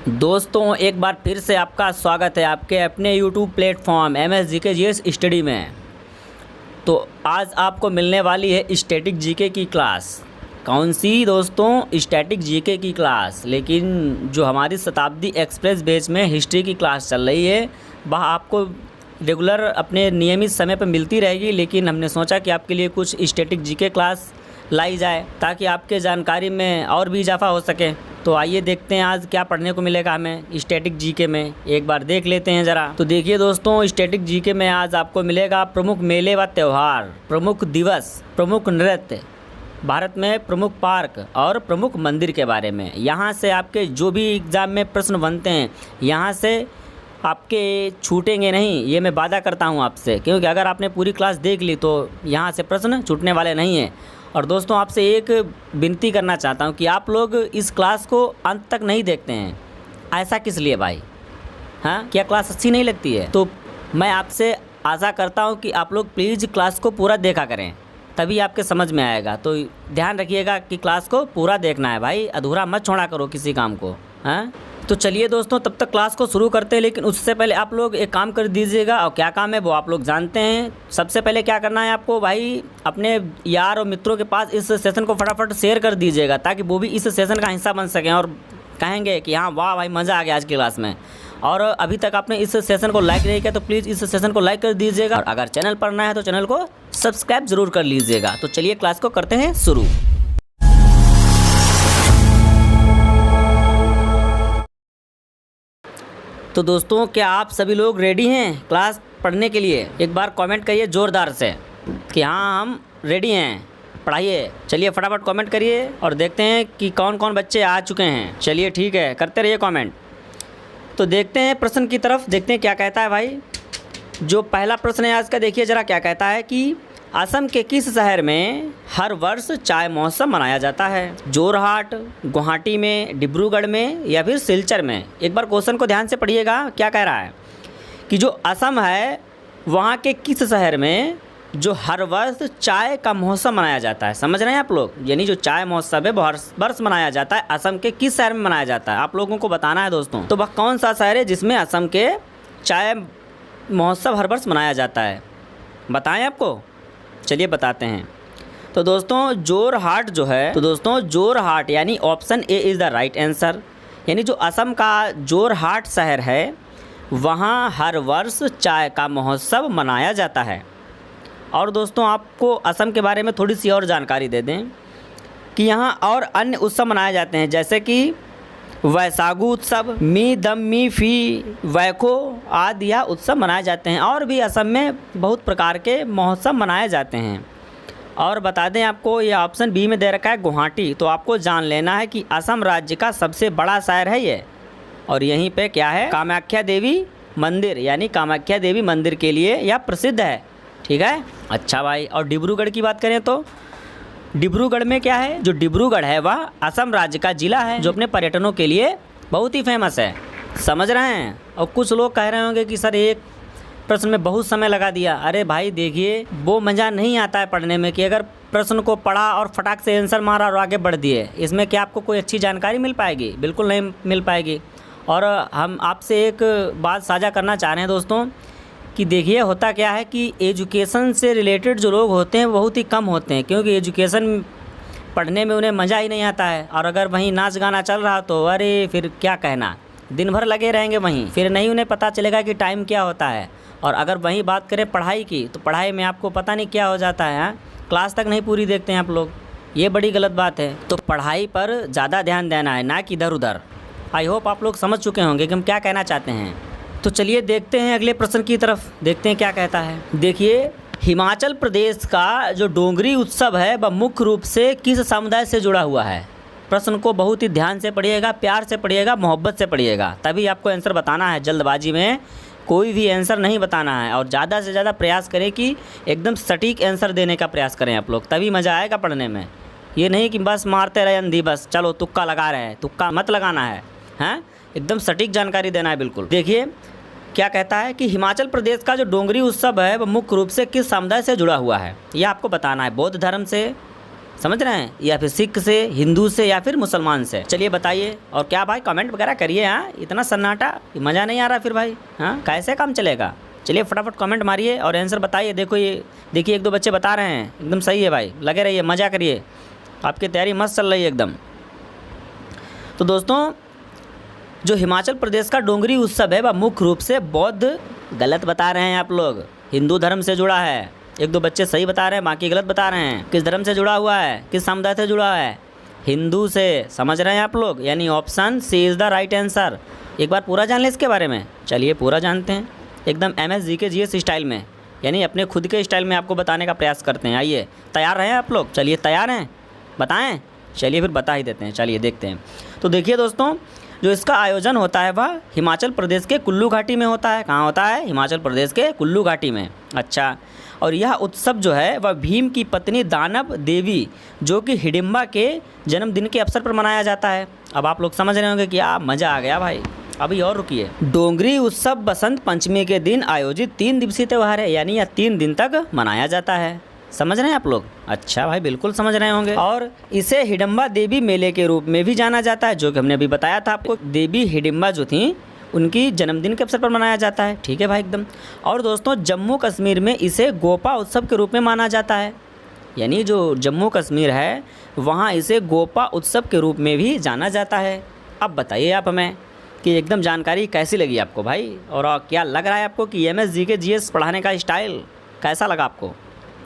दोस्तों एक बार फिर से आपका स्वागत है आपके अपने YouTube platform MS GK GS study में। तो आज आपको मिलने वाली है स्टैटिक जीके की क्लास। कौन सी दोस्तों? स्टैटिक जीके की क्लास। लेकिन जो हमारी शताब्दी एक्सप्रेस बैच में हिस्ट्री की क्लास चल रही है वह आपको रेगुलर अपने नियमित समय पर मिलती रहेगी, लेकिन हमने सोचा कि आपके लिए कुछ स्टैटिक जीके क्लास लाई जाए ताकि आपके जानकारी में और भी इजाफा हो सके। तो आइए देखते हैं आज क्या पढ़ने को मिलेगा हमें स्टैटिक जीके में, एक बार देख लेते हैं ज़रा। तो देखिए दोस्तों, स्टैटिक जीके में आज आपको मिलेगा प्रमुख मेले व त्यौहार, प्रमुख दिवस, प्रमुख नृत्य, भारत में प्रमुख पार्क और प्रमुख मंदिर के बारे में। यहाँ से आपके जो भी एग्ज़ाम में प्रश्न बनते हैं यहाँ से आपके छूटेंगे नहीं, ये मैं वादा करता हूँ आपसे, क्योंकि अगर आपने पूरी क्लास देख ली तो यहाँ से प्रश्न छूटने वाले नहीं हैं। और दोस्तों आपसे एक विनती करना चाहता हूँ कि आप लोग इस क्लास को अंत तक नहीं देखते हैं। ऐसा किस लिए भाई? हाँ, क्या क्लास अच्छी नहीं लगती है? तो मैं आपसे आशा करता हूँ कि आप लोग प्लीज़ क्लास को पूरा देखा करें, तभी आपके समझ में आएगा। तो ध्यान रखिएगा कि क्लास को पूरा देखना है भाई, अधूरा मत छोड़ा करो किसी काम को। हाँ, तो चलिए दोस्तों तब तक क्लास को शुरू करते हैं, लेकिन उससे पहले आप लोग एक काम कर दीजिएगा, और क्या काम है वो आप लोग जानते हैं। सबसे पहले क्या करना है आपको भाई, अपने यार और मित्रों के पास इस सेशन को फटाफट शेयर कर दीजिएगा ताकि वो भी इस सेशन का हिस्सा बन सकें और कहेंगे कि हाँ वाह भाई मज़ा आ गया आज की क्लास में। और अभी तक आपने इस सेशन को लाइक नहीं किया तो प्लीज़ इस सेशन को लाइक कर दीजिएगा, और अगर चैनल पर नया है तो चैनल को सब्सक्राइब ज़रूर कर लीजिएगा। तो चलिए क्लास को करते हैं शुरू। तो दोस्तों क्या आप सभी लोग रेडी हैं क्लास पढ़ने के लिए? एक बार कमेंट करिए ज़ोरदार से कि हाँ हम रेडी हैं, पढ़ाइए। चलिए फटाफट कमेंट करिए और देखते हैं कि कौन कौन बच्चे आ चुके हैं। चलिए ठीक है, करते रहिए कमेंट। तो देखते हैं प्रश्न की तरफ, देखते हैं क्या कहता है भाई। जो पहला प्रश्न है आज का, देखिए ज़रा क्या कहता है कि असम के किस शहर में हर वर्ष चाय महोत्सव मनाया जाता है? जोरहाट, गुवाहाटी में, डिब्रूगढ़ में या फिर सिलचर में? एक बार क्वेश्चन को ध्यान से पढ़िएगा। क्या कह रहा है कि जो असम है वहाँ के किस शहर में जो हर वर्ष चाय का महोत्सव मनाया जाता है? समझ रहे हैं आप लोग? यानी जो चाय महोत्सव है वो हर वर्ष मनाया जाता है, असम के किस शहर में मनाया जाता है आप लोगों को बताना है दोस्तों। तो वह कौन सा शहर है जिसमें असम के चाय महोत्सव हर वर्ष मनाया जाता है? बताएँ आपको? चलिए बताते हैं। तो दोस्तों जोरहाट जो है, तो दोस्तों जोरहाट यानी option A is the right answer. यानी जो असम का जोरहाट शहर है वहाँ हर वर्ष चाय का महोत्सव मनाया जाता है। और दोस्तों आपको असम के बारे में थोड़ी सी और जानकारी दे दें कि यहाँ और अन्य उत्सव मनाए जाते हैं, जैसे कि वैसागु उत्सव, मी दम मी फी वैखो आदि यह उत्सव मनाए जाते हैं। और भी असम में बहुत प्रकार के महोत्सव मनाए जाते हैं। और बता दें आपको, ये ऑप्शन बी में दे रखा है गुवाहाटी। तो आपको जान लेना है कि असम राज्य का सबसे बड़ा शहर है ये, और यहीं पे क्या है, कामाख्या देवी मंदिर, यानी कामाख्या देवी मंदिर के लिए यह प्रसिद्ध है। ठीक है, अच्छा भाई। और डिब्रूगढ़ की बात करें तो डिब्रूगढ़ में क्या है, जो डिब्रूगढ़ है वह असम राज्य का ज़िला है जो अपने पर्यटनों के लिए बहुत ही फेमस है। समझ रहे हैं? और कुछ लोग कह रहे होंगे कि सर एक प्रश्न में बहुत समय लगा दिया। अरे भाई देखिए, वो मज़ा नहीं आता है पढ़ने में कि अगर प्रश्न को पढ़ा और फटाक से आंसर मारा और आगे बढ़ दिए, इसमें क्या आपको कोई अच्छी जानकारी मिल पाएगी? बिल्कुल नहीं मिल पाएगी। और हम आपसे एक बात साझा करना चाह रहे हैं दोस्तों कि देखिए होता क्या है कि एजुकेशन से रिलेटेड जो लोग होते हैं बहुत ही कम होते हैं, क्योंकि एजुकेशन पढ़ने में उन्हें मज़ा ही नहीं आता है। और अगर वहीं नाच गाना चल रहा तो अरे फिर क्या कहना, दिन भर लगे रहेंगे वहीं, फिर नहीं उन्हें पता चलेगा कि टाइम क्या होता है। और अगर वहीं बात करें पढ़ाई की तो पढ़ाई में आपको पता नहीं क्या हो जाता है, क्लास तक नहीं पूरी देखते हैं आप लोग, ये बड़ी गलत बात है। तो पढ़ाई पर ज़्यादा ध्यान देना है, ना कि इधर उधर। आई होप आप लोग समझ चुके होंगे कि हम क्या कहना चाहते हैं। तो चलिए देखते हैं अगले प्रश्न की तरफ, देखते हैं क्या कहता है। देखिए हिमाचल प्रदेश का जो डोंगरी उत्सव है वह मुख्य रूप से किस समुदाय से जुड़ा हुआ है? प्रश्न को बहुत ही ध्यान से पढ़िएगा, प्यार से पढ़िएगा, मोहब्बत से पढ़िएगा, तभी आपको आंसर बताना है। जल्दबाजी में कोई भी आंसर नहीं बताना है, और ज़्यादा से ज़्यादा प्रयास करें कि एकदम सटीक आंसर देने का प्रयास करें आप लोग, तभी मज़ा आएगा पढ़ने में। ये नहीं कि बस मारते रहे अंधी, बस चलो तुक्का लगा रहे हैं, तुक्का मत लगाना है, हैं एकदम सटीक जानकारी देना है बिल्कुल। देखिए क्या कहता है कि हिमाचल प्रदेश का जो डोंगरी उत्सव है वह मुख्य रूप से किस समुदाय से जुड़ा हुआ है, यह आपको बताना है। बौद्ध धर्म से, समझ रहे हैं, या फिर सिख से, हिंदू से, या फिर मुसलमान से। चलिए बताइए, और क्या भाई कमेंट वगैरह करिए। हाँ, इतना सन्नाटा, मज़ा नहीं आ रहा फिर भाई। हाँ, कैसे काम चलेगा। चलिए फटाफट कमेंट मारिए और आंसर बताइए। देखो ये देखिए, एक दो बच्चे बता रहे हैं, एकदम सही है भाई, लगे रहिए, मज़ा करिए, आपकी तैयारी मस्त चल रही है एकदम। तो दोस्तों, जो हिमाचल प्रदेश का डोंगरी उत्सव है वह मुख्य रूप से बौद्ध, गलत बता रहे हैं आप लोग, हिंदू धर्म से जुड़ा है। एक दो बच्चे सही बता रहे हैं, बाकी गलत बता रहे हैं। किस धर्म से जुड़ा हुआ है, किस समुदाय से जुड़ा है, हिंदू से। समझ रहे हैं आप लोग, यानी option C is the right answer. एक बार पूरा जान लें इसके बारे में। चलिए पूरा जानते हैं, एकदम MS GK GS स्टाइल में, यानी अपने खुद के स्टाइल में आपको बताने का प्रयास करते हैं। आइए, तैयार हैं आप लोग। चलिए तैयार हैं, बताएं। चलिए फिर बता ही देते हैं, चलिए देखते हैं। तो देखिए दोस्तों, जो इसका आयोजन होता है वह हिमाचल प्रदेश के कुल्लू घाटी में होता है। कहाँ होता है, हिमाचल प्रदेश के कुल्लू घाटी में। अच्छा, और यह उत्सव जो है वह भीम की पत्नी दानव देवी, जो कि हिडिंबा के जन्मदिन के अवसर पर मनाया जाता है। अब आप लोग समझ रहे होंगे कि मज़ा आ गया भाई। अभी और रुकिए। डोंगरी उत्सव बसंत पंचमी के दिन आयोजित 3 दिवसीय त्यौहार है, यानी यह 3 दिन तक मनाया जाता है। समझ रहे हैं आप लोग। अच्छा भाई, बिल्कुल समझ रहे होंगे। और इसे हिडिंबा देवी मेले के रूप में भी जाना जाता है, जो कि हमने अभी बताया था आपको। देवी हिडिंबा जो थी, उनकी जन्मदिन के अवसर पर मनाया जाता है। ठीक है भाई, एकदम। और दोस्तों, जम्मू कश्मीर में इसे गोपा उत्सव के रूप में माना जाता है, यानी जो जम्मू कश्मीर है वहाँ इसे गोपा उत्सव के रूप में भी जाना जाता है। अब बताइए आप हमें कि एकदम जानकारी कैसी लगी आपको भाई, और क्या लग रहा है आपको कि MS GK GS पढ़ाने का स्टाइल कैसा लगा आपको।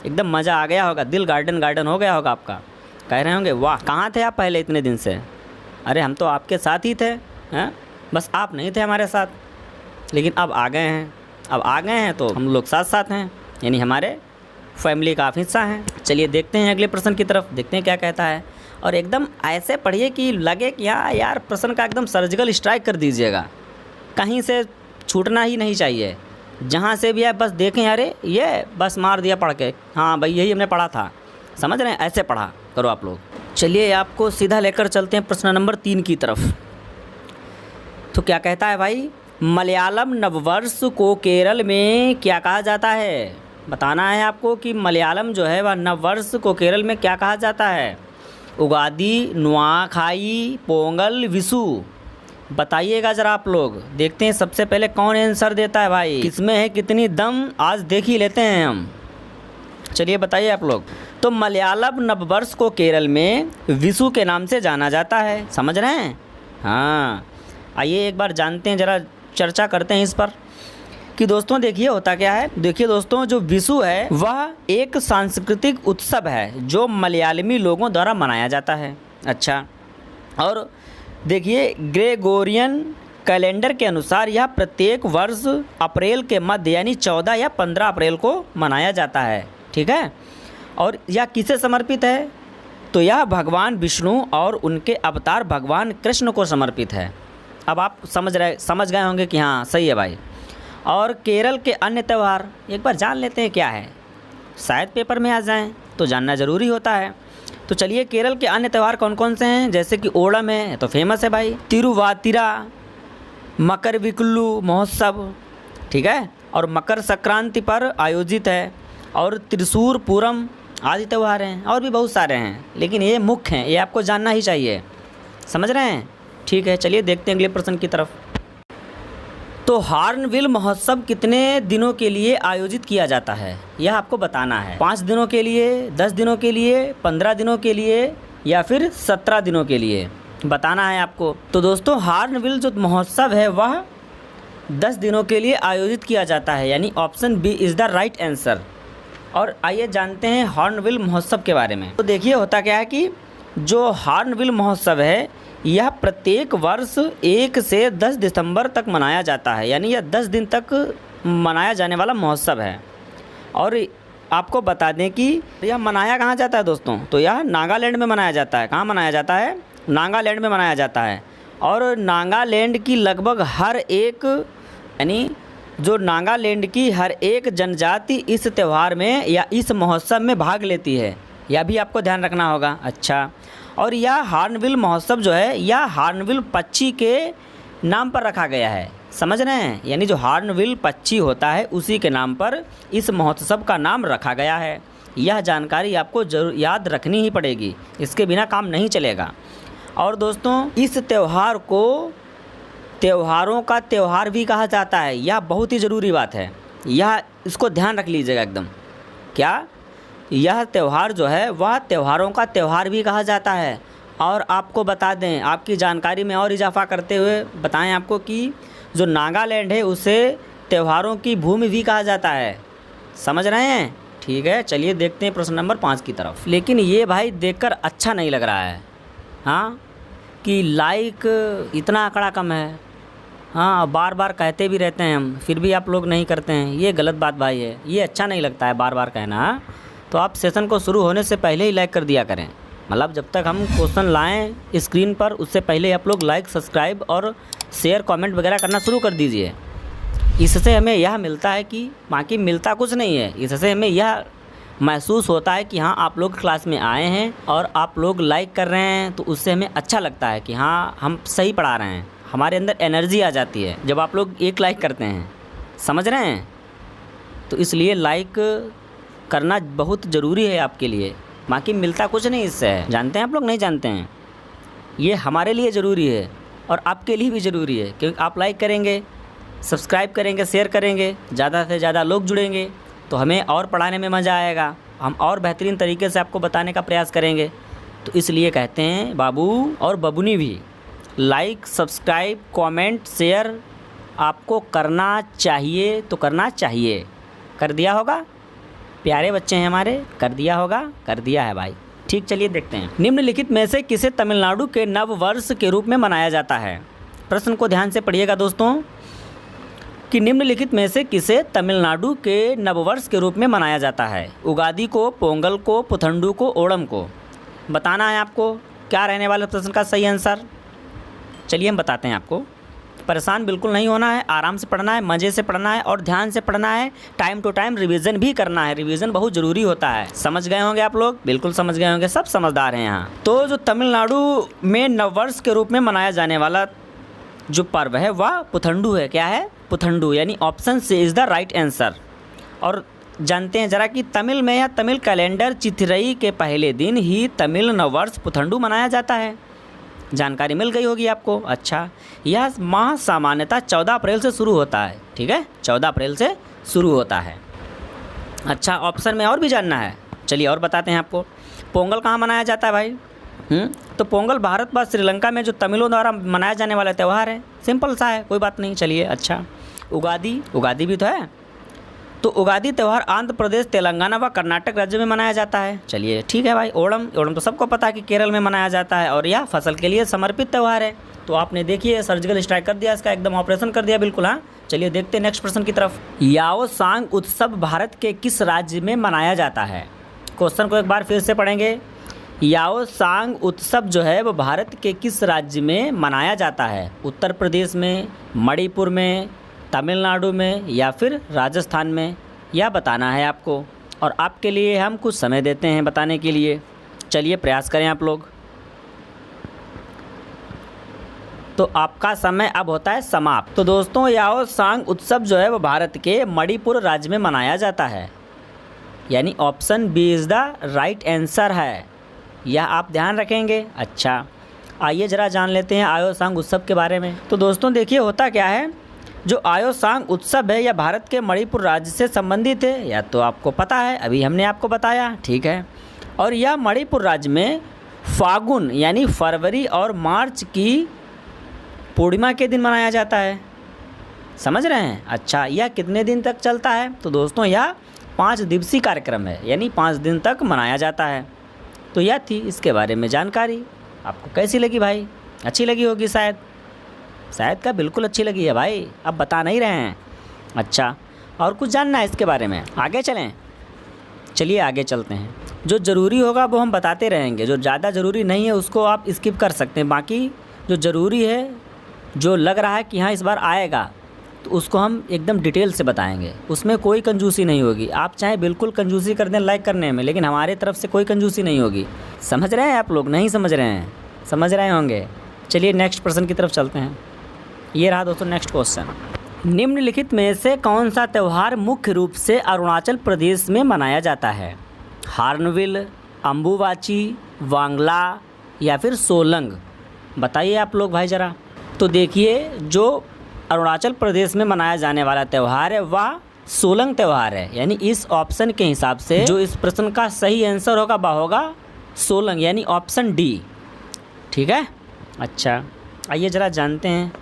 एकदम मज़ा आ गया होगा, दिल गार्डन हो गया होगा आपका। कह रहे होंगे वाह, कहाँ थे आप पहले इतने दिन से। अरे हम तो आपके साथ ही थे, हैं, बस आप नहीं थे हमारे साथ, लेकिन अब आ गए हैं। अब आ गए हैं तो हम लोग साथ साथ हैं, यानी हमारे फैमिली का आप हिस्सा हैं। चलिए देखते हैं अगले प्रश्न की तरफ, देखते हैं क्या कहता है। और एकदम ऐसे पढ़िए कि लगे कि हाँ यार, प्रश्न का एकदम सर्जिकल स्ट्राइक कर दीजिएगा, कहीं से छूटना ही नहीं चाहिए। जहाँ से भी है बस देखें, अरे ये बस मार दिया पढ़ के, हाँ भाई यही हमने पढ़ा था। समझ रहे हैं, ऐसे पढ़ा करो आप लोग। चलिए आपको सीधा लेकर चलते हैं प्रश्न नंबर 3 की तरफ। तो क्या कहता है भाई, मलयालम नववर्ष को केरल में क्या कहा जाता है। बताना है आपको कि मलयालम जो है वह नववर्ष को केरल में क्या कहा जाता है। उगादी, नुआखाई, पोंगल, विशु। बताइएगा ज़रा आप लोग। देखते हैं सबसे पहले कौन आंसर देता है भाई, किसमें है कितनी दम, आज देख ही लेते हैं हम। चलिए बताइए आप लोग। तो मलयालम नववर्ष को केरल में विशु के नाम से जाना जाता है। समझ रहे हैं। हाँ, आइए एक बार जानते हैं, ज़रा चर्चा करते हैं इस पर कि दोस्तों देखिए होता क्या है। देखिए दोस्तों, जो विशु है वह एक सांस्कृतिक उत्सव है जो मलयालमी लोगों द्वारा मनाया जाता है। अच्छा, और देखिए ग्रेगोरियन कैलेंडर के अनुसार यह प्रत्येक वर्ष अप्रैल के मध्य यानी 14 या 15 अप्रैल को मनाया जाता है। ठीक है, और यह किसे समर्पित है, तो यह भगवान विष्णु और उनके अवतार भगवान कृष्ण को समर्पित है। अब आप समझ गए होंगे कि हाँ सही है भाई। और केरल के अन्य त्यौहार एक बार जान लेते हैं क्या है, शायद पेपर में आ जाएं तो जानना ज़रूरी होता है। तो चलिए केरल के अन्य त्यौहार कौन कौन से हैं, जैसे कि ओणम है तो फेमस है भाई, तिरुवातिरा, मकरविकुल्लू महोत्सव, ठीक है, और मकर संक्रांति पर आयोजित है, और त्रिशूर पूरम आदि त्यौहार हैं। और भी बहुत सारे हैं, लेकिन ये मुख्य हैं, ये आपको जानना ही चाहिए। समझ रहे हैं। ठीक है, चलिए देखते हैं अगले प्रश्न की तरफ। तो हॉर्नबिल महोत्सव कितने दिनों के लिए आयोजित किया जाता है, यह आपको बताना है। 5 दिनों के लिए, 10 दिनों के लिए, 15 दिनों के लिए, या फिर 17 दिनों के लिए बताना है आपको। तो दोस्तों हॉर्नबिल जो महोत्सव है वह 10 दिनों के लिए आयोजित किया जाता है, यानी option B is the right answer. और आइए जानते हैं हॉर्नबिल महोत्सव के बारे में। तो देखिए होता क्या है कि जो हॉर्नबिल महोत्सव है यह प्रत्येक वर्ष 1 से 10 दिसंबर तक मनाया जाता है, यानी यह 10 दिन तक मनाया जाने वाला महोत्सव है। और आपको बता दें कि यह मनाया कहाँ जाता है दोस्तों, तो यह नागालैंड में मनाया जाता है। कहाँ मनाया जाता है, नागालैंड में मनाया जाता है। और नागालैंड की लगभग हर एक, यानी जो नागालैंड की हर एक जनजाति इस त्यौहार में या इस महोत्सव में भाग लेती है, यह भी आपको ध्यान रखना होगा। अच्छा, और यह हॉर्नबिल महोत्सव जो है यह हॉर्नबिल पक्षी के नाम पर रखा गया है। समझ रहे हैं, यानी जो हॉर्नबिल पक्षी होता है उसी के नाम पर इस महोत्सव का नाम रखा गया है। यह जानकारी आपको जरूर याद रखनी ही पड़ेगी, इसके बिना काम नहीं चलेगा। और दोस्तों, इस त्यौहार को त्योहारों का त्यौहार भी कहा जाता है। यह बहुत ही ज़रूरी बात है, यह इसको ध्यान रख लीजिएगा एकदम। क्या? यह त्यौहार जो है वह त्योहारों का त्यौहार भी कहा जाता है। और आपको बता दें, आपकी जानकारी में और इजाफा करते हुए बताएं आपको कि जो नागालैंड है उसे त्योहारों की भूमि भी कहा जाता है। समझ रहे हैं? ठीक है, चलिए देखते हैं प्रश्न नंबर 5 की तरफ। लेकिन ये भाई देखकर अच्छा नहीं लग रहा है, हाँ, कि लाइक इतना आंकड़ा कम है। हाँ, बार बार कहते भी रहते हैं हम, फिर भी आप लोग नहीं करते हैं। ये गलत बात भाई है, ये अच्छा नहीं लगता है बार बार कहना। तो आप सेशन को शुरू होने से पहले ही लाइक कर दिया करें, मतलब जब तक हम क्वेश्चन लाएं स्क्रीन पर उससे पहले आप लोग लाइक, सब्सक्राइब और शेयर, कमेंट वगैरह करना शुरू कर दीजिए। इससे हमें यह मिलता है कि, बाकी मिलता कुछ नहीं है, इससे हमें यह महसूस होता है कि हाँ आप लोग क्लास में आए हैं और आप लोग लाइक कर रहे हैं, तो उससे हमें अच्छा लगता है कि हाँ हम सही पढ़ा रहे हैं। हमारे अंदर एनर्जी आ जाती है जब आप लोग एक लाइक करते हैं। समझ रहे हैं? तो इसलिए लाइक करना बहुत ज़रूरी है आपके लिए, बाकी मिलता कुछ नहीं इससे है। जानते हैं आप लोग? नहीं जानते हैं? ये हमारे लिए ज़रूरी है और आपके लिए भी ज़रूरी है, क्योंकि आप लाइक करेंगे, सब्सक्राइब करेंगे, शेयर करेंगे, ज़्यादा से ज़्यादा लोग जुड़ेंगे तो हमें और पढ़ाने में मज़ा आएगा, हम और बेहतरीन तरीके से आपको बताने का प्रयास करेंगे। तो इसलिए कहते हैं बाबू और बबुनी भी, लाइक, सब्सक्राइब, कमेंट, शेयर आपको करना चाहिए तो करना चाहिए। कर दिया होगा? प्यारे बच्चे हैं हमारे, कर दिया होगा? कर दिया है भाई। ठीक, चलिए देखते हैं। निम्नलिखित में से किसे तमिलनाडु के नव वर्ष के रूप में मनाया जाता है? प्रश्न को ध्यान से पढ़िएगा दोस्तों, कि निम्नलिखित में से किसे तमिलनाडु के नववर्ष के रूप में मनाया जाता है? उगादि को, पोंगल को, पुथंडू को, ओणम को। बताना है आपको क्या रहने वाले प्रश्न का सही आंसर। चलिए हम बताते हैं आपको। परेशान बिल्कुल नहीं होना है, आराम से पढ़ना है, मज़े से पढ़ना है और ध्यान से पढ़ना है। टाइम टू टाइम रिवीजन भी करना है, रिवीजन बहुत ज़रूरी होता है। समझ गए होंगे आप लोग? बिल्कुल समझ गए होंगे, सब समझदार हैं यहाँ। तो जो तमिलनाडु में नववर्ष के रूप में मनाया जाने वाला जो पर्व है वह पुथंडू है। क्या है? पुथंडू, यानी option C is the right answer. और जानते हैं ज़रा कि तमिल में या तमिल कैलेंडर चिथिरई के पहले दिन ही तमिल नववर्ष पुथंडू मनाया जाता है। जानकारी मिल गई होगी आपको। अच्छा, यह माह सामान्यतः 14 अप्रैल से शुरू होता है। ठीक है, 14 अप्रैल से शुरू होता है। अच्छा, ऑप्शन में और भी जानना है? चलिए और बताते हैं आपको। पोंगल कहाँ मनाया जाता है भाई? तो पोंगल भारत व श्रीलंका में जो तमिलों द्वारा मनाया जाने वाला त्यौहार है। सिंपल सा है, कोई बात नहीं। चलिए, अच्छा, उगादि, उगादि भी तो है। तो उगादि त्यौहार आंध्र प्रदेश, तेलंगाना व कर्नाटक राज्य में मनाया जाता है। चलिए ठीक है भाई। ओणम, ओणम तो सबको पता है कि केरल में मनाया जाता है और यह फसल के लिए समर्पित त्यौहार है। तो आपने देखिए सर्जिकल स्ट्राइक कर दिया, इसका एकदम ऑपरेशन कर दिया बिल्कुल। हाँ, चलिए देखते हैं नेक्स्ट प्रश्न की तरफ। याओ सांग उत्सव भारत के किस राज्य में मनाया जाता है? क्वेश्चन को एक बार फिर से पढ़ेंगे। याओ सांग उत्सव जो है वो भारत के किस राज्य में मनाया जाता है? उत्तर प्रदेश में, मणिपुर में, तमिलनाडु में या फिर राजस्थान में? यह बताना है आपको और आपके लिए हम कुछ समय देते हैं बताने के लिए। चलिए प्रयास करें आप लोग। तो आपका समय अब होता है समाप्त। तो दोस्तों, याओ सांग उत्सव जो है वो भारत के मणिपुर राज्य में मनाया जाता है, यानी option B is the right answer है। यह आप ध्यान रखेंगे। अच्छा, आइए ज़रा जान लेते हैं आयो सांग उत्सव के बारे में। तो दोस्तों देखिए, होता क्या है, जो आयो सांग उत्सव है यह भारत के मणिपुर राज्य से संबंधित है। या तो आपको पता है, अभी हमने आपको बताया, ठीक है। और यह मणिपुर राज्य में फागुन यानी फरवरी और मार्च की पूर्णिमा के दिन मनाया जाता है। समझ रहे हैं? अच्छा, यह कितने दिन तक चलता है? तो दोस्तों यह 5 दिवसीय कार्यक्रम है, यानी 5 दिन तक मनाया जाता है। तो यह थी इसके बारे में जानकारी। आपको कैसी लगी भाई? अच्छी लगी होगी शायद। शायद का बिल्कुल अच्छी लगी है भाई, अब बता नहीं रहे हैं। अच्छा, और कुछ जानना है इसके बारे में? आगे चलें? चलिए आगे चलते हैं। जो ज़रूरी होगा वो हम बताते रहेंगे, जो ज़्यादा ज़रूरी नहीं है उसको आप स्किप कर सकते हैं। बाकी जो ज़रूरी है, जो लग रहा है कि हाँ इस बार आएगा, तो उसको हम एकदम डिटेल से बताएंगे। उसमें कोई कंजूसी नहीं होगी। आप चाहे बिल्कुल कंजूसी कर दें लाइक करने में, लेकिन हमारे तरफ से कोई कंजूसी नहीं होगी। समझ रहे हैं आप लोग? नहीं समझ रहे हैं? समझ रहे होंगे। चलिए नेक्स्ट प्रश्न की तरफ चलते हैं। ये रहा दोस्तों नेक्स्ट क्वेश्चन। निम्नलिखित में से कौन सा त्यौहार मुख्य रूप से अरुणाचल प्रदेश में मनाया जाता है? हार्नबिल, अम्बुबाची, वांगला या फिर सोलंग? बताइए आप लोग भाई ज़रा। तो देखिए, जो अरुणाचल प्रदेश में मनाया जाने वाला त्यौहार है वह सोलंग त्यौहार है। यानी इस ऑप्शन के हिसाब से जो इस प्रश्न का सही आंसर होगा वह होगा सोलंग, यानी ऑप्शन डी। ठीक है, अच्छा आइए ज़रा जानते हैं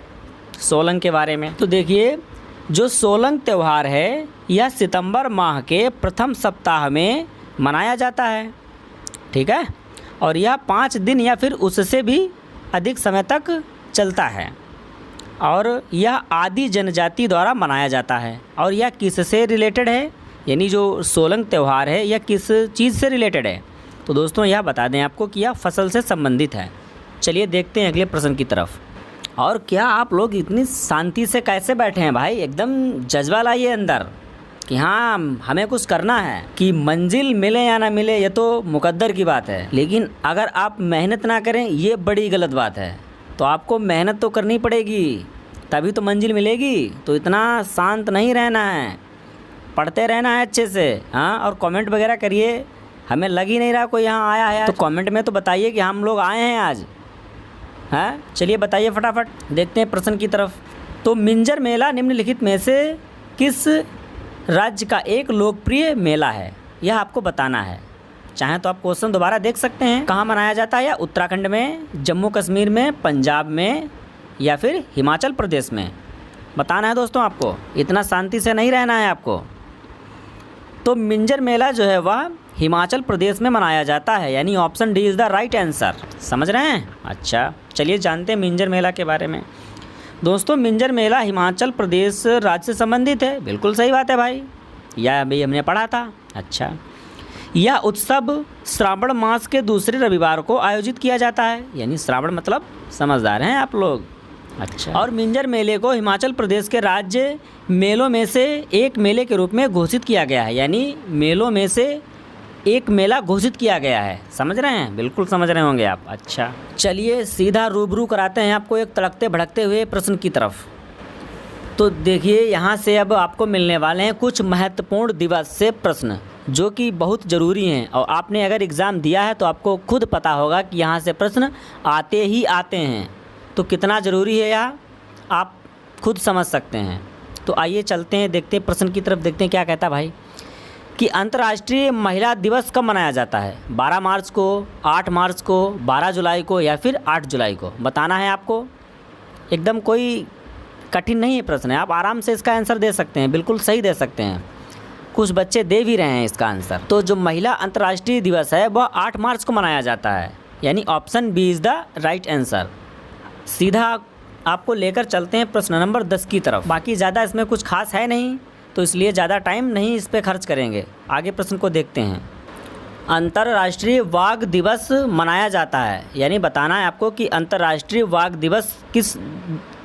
सोलंग के बारे में। तो देखिए, जो सोलंग त्यौहार है यह सितंबर माह के प्रथम सप्ताह में मनाया जाता है। ठीक है, और यह 5 दिन या फिर उससे भी अधिक समय तक चलता है और यह आदि जनजाति द्वारा मनाया जाता है। और यह किससे रिलेटेड है, यानी जो सोलंग त्यौहार है यह किस चीज़ से रिलेटेड है? तो दोस्तों यह बता दें आपको कि यह फसल से संबंधित है। चलिए देखते हैं अगले प्रश्न की तरफ। और क्या आप लोग इतनी शांति से कैसे बैठे हैं भाई? एकदम जज्बा लाइए अंदर कि हाँ हमें कुछ करना है। कि मंजिल मिले या ना मिले ये तो मुकद्दर की बात है, लेकिन अगर आप मेहनत ना करें ये बड़ी गलत बात है। तो आपको मेहनत तो करनी पड़ेगी, तभी तो मंजिल मिलेगी। तो इतना शांत नहीं रहना है, पढ़ते रहना है अच्छे से। हाँ, और कमेंट वगैरह करिए। हमें लग ही नहीं रहा कोई यहाँ आया है, तो कमेंट में तो बताइए कि हम लोग आए हैं आज। हाँ, चलिए बताइए फटाफट, देखते हैं प्रश्न की तरफ। तो मिंजर मेला निम्नलिखित में से किस राज्य का एक लोकप्रिय मेला है? यह आपको बताना है। चाहें तो आप क्वेश्चन दोबारा देख सकते हैं। कहाँ मनाया जाता है? या उत्तराखंड में, जम्मू कश्मीर में, पंजाब में या फिर हिमाचल प्रदेश में? बताना है दोस्तों आपको, इतना शांति से नहीं रहना है आपको। तो मिंजर मेला जो है वह हिमाचल प्रदेश में मनाया जाता है, यानी option D is the right answer. समझ रहे हैं? अच्छा चलिए जानते हैं मिंजर मेला के बारे में। दोस्तों मिंजर मेला हिमाचल प्रदेश राज्य से संबंधित है। बिल्कुल सही बात है भाई, यह अभी हमने पढ़ा था। अच्छा, यह उत्सव श्रावण मास के दूसरे रविवार को आयोजित किया जाता है, यानी श्रावण मतलब समझदार हैं आप लोग। अच्छा, और मिंजर मेले को हिमाचल प्रदेश के राज्य मेलों में से एक मेले के रूप में घोषित किया गया है, यानी मेलों में से एक मेला घोषित किया गया है। समझ रहे हैं? बिल्कुल समझ रहे होंगे आप। अच्छा चलिए सीधा रूबरू कराते हैं आपको एक तड़कते भड़कते हुए प्रश्न की तरफ। तो देखिए, यहाँ से अब आपको मिलने वाले हैं कुछ महत्वपूर्ण दिवस से प्रश्न जो कि बहुत ज़रूरी हैं। और आपने अगर एग्ज़ाम दिया है तो आपको खुद पता होगा कि यहाँ से प्रश्न आते ही आते हैं। तो कितना ज़रूरी है यह आप खुद समझ सकते हैं। तो आइए चलते हैं, देखते हैं प्रश्न की तरफ, देखते हैं क्या कहता है भाई। कि अंतर्राष्ट्रीय महिला दिवस कब मनाया जाता है? 12 मार्च को, 8 मार्च को, 12 जुलाई को या फिर 8 जुलाई को? बताना है आपको। एकदम कोई कठिन नहीं है प्रश्न है, आप आराम से इसका आंसर दे सकते हैं, बिल्कुल सही दे सकते हैं। कुछ बच्चे दे भी रहे हैं इसका आंसर। तो जो महिला अंतर्राष्ट्रीय दिवस है वह 8 मार्च को मनाया जाता है, यानी option B is the right answer. सीधा आपको लेकर चलते हैं प्रश्न नंबर 10 की तरफ। बाकी ज़्यादा इसमें कुछ खास है नहीं, तो इसलिए ज़्यादा टाइम नहीं इस पर खर्च करेंगे। आगे प्रश्न को देखते हैं। अंतर्राष्ट्रीय वाघ दिवस मनाया जाता है, यानी बताना है आपको कि अंतर्राष्ट्रीय वाघ दिवस किस